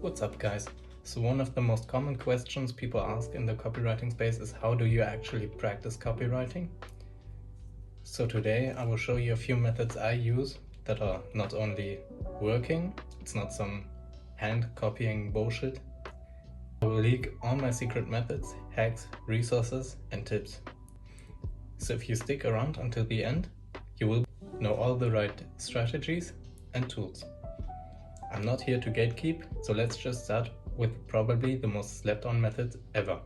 What's up, guys? So one of the most common questions people ask in the copywriting space is how do you actually practice copywriting? So today I will show you a few methods I use that are not only working, it's not some hand copying bullshit. I will leak all my secret methods, hacks, resources and tips. So if you stick around until the end, you will know all the right strategies and tools. I'm not here to gatekeep, so let's just start with probably the most slept on method ever.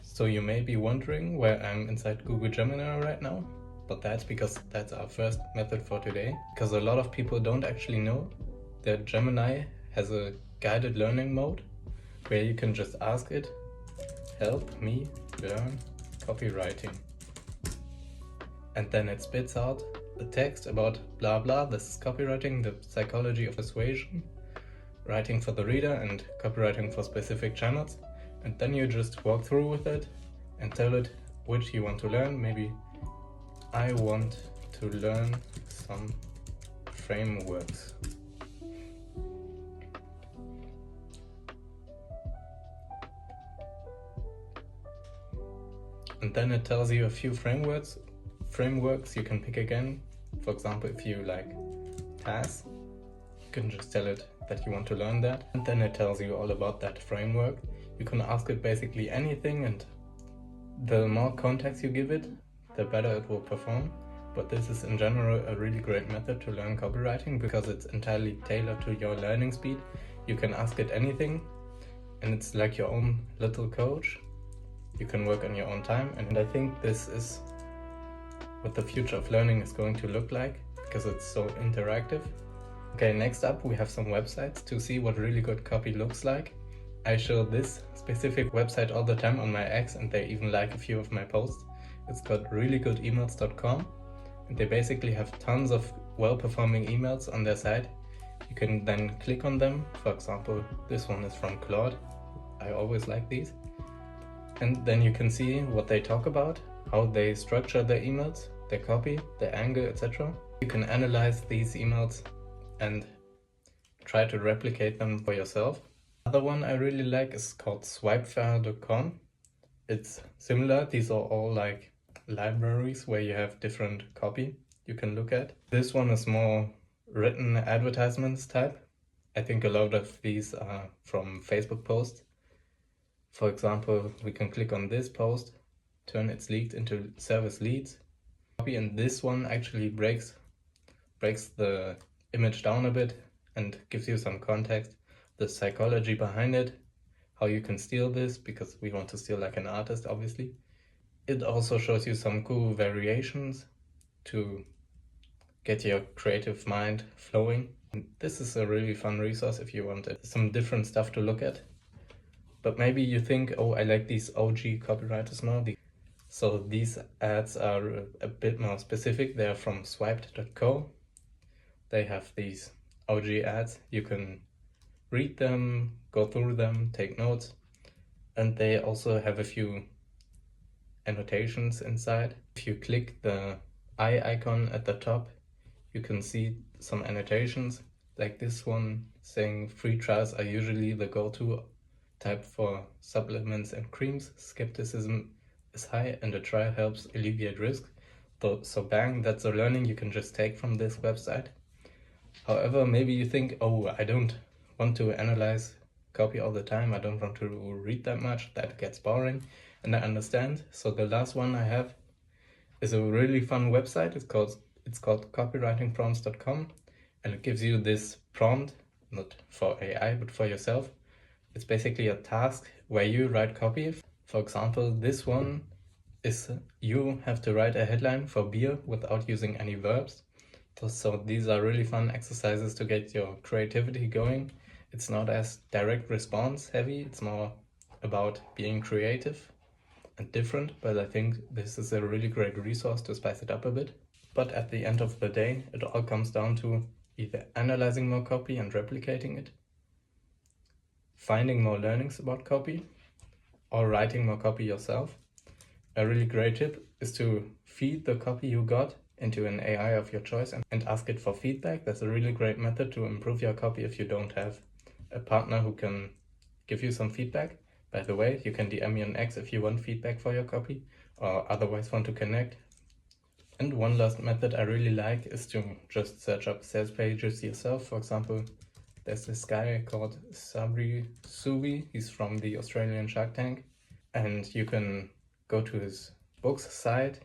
So you may be wondering where I'm inside Google Gemini right now, but that's because that's our first method for today, because a lot of people don't actually know that Gemini has a guided learning mode where you can just ask it, help me learn copywriting. And then it spits out the text about blah blah, this is copywriting, the psychology of persuasion, writing for the reader and copywriting for specific channels. And then you just walk through with it and tell it which you want to learn. Maybe I want to learn some frameworks. And then it tells you a few frameworks you can pick again. For example, if you like TAS, you can just tell it that you want to learn that, and then it tells you all about that framework. You can ask it basically anything, and the more context you give it, the better it will perform. But this is in general a really great method to learn copywriting because it's entirely tailored to your learning speed. You can ask it anything, and it's like your own little coach. You can work on your own time, and I think this is what the future of learning is going to look like because it's so interactive. Okay, next up we have some websites to see what really good copy looks like. I show this specific website all the time on my ex, and they even like a few of my posts. It's called reallygoodemails.com, and they basically have tons of well-performing emails on their site. You can then click on them. For example, this one is from Claude. I always like these. And then you can see what they talk about, how they structure their emails, their copy, their angle, etc. You can analyze these emails and try to replicate them for yourself. Another one I really like is called swipefire.com. It's similar. These are all like libraries where you have different copy you can look at. This one is more written advertisements type. I think a lot of these are from Facebook posts. For example, we can click on this post, turn its leads into service leads. And this one actually breaks the image down a bit and gives you some context, the psychology behind it, how you can steal this, because we want to steal like an artist, obviously. It also shows you some cool variations to get your creative mind flowing. And this is a really fun resource if you want some different stuff to look at. But maybe you think, oh, I like these OG copywriters more. So these ads are a bit more specific. They're from swiped.co. They have these OG ads. You can read them, go through them, take notes. And they also have a few annotations inside. If you click the eye icon at the top, you can see some annotations, like this one saying free trials are usually the go-to type for supplements and creams. Skepticism is high and a trial helps alleviate risk. So bang, that's a learning you can just take from this website. However, maybe you think, oh, I don't want to analyze copy all the time. I don't want to read that much. That gets boring. And I understand. So the last one I have is a really fun website. It's called copywritingprompts.com, and it gives you this prompt, not for AI, but for yourself. It's basically a task where you write copy. For example, this one is you have to write a headline for beer without using any verbs. So these are really fun exercises to get your creativity going. It's not as direct response heavy. It's more about being creative and different, but I think this is a really great resource to spice it up a bit. But at the end of the day, it all comes down to either analyzing more copy and replicating it, finding more learnings about copy, or writing more copy yourself. A really great tip is to feed the copy you got into an AI of your choice and ask it for feedback. That's a really great method to improve your copy if you don't have a partner who can give you some feedback. By the way, you can DM me on X if you want feedback for your copy or otherwise want to connect. And one last method I really like is to just search up sales pages yourself. For example, there's this guy called Sabri Suvi. He's from the Australian Shark Tank. And you can go to his books site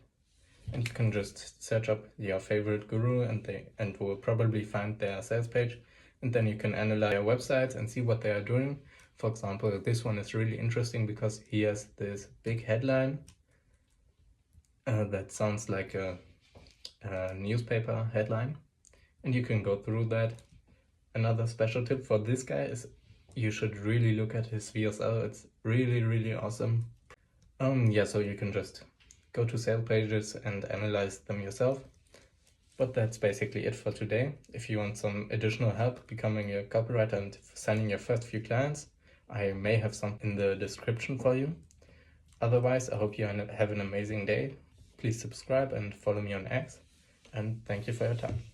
and you can just search up your favorite guru and will probably find their sales page. And then you can analyze their websites and see what they are doing. For example, this one is really interesting because he has this big headline that sounds like a newspaper headline, and you can go through that. Another special tip for this guy is you should really look at his VSL. It's really awesome. Yeah, so you can just go to sales pages and analyze them yourself. But that's basically it for today. If you want some additional help becoming a copywriter and signing your first few clients, I may have some in the description for you. Otherwise, I hope you have an amazing day. Please subscribe and follow me on X. And thank you for your time.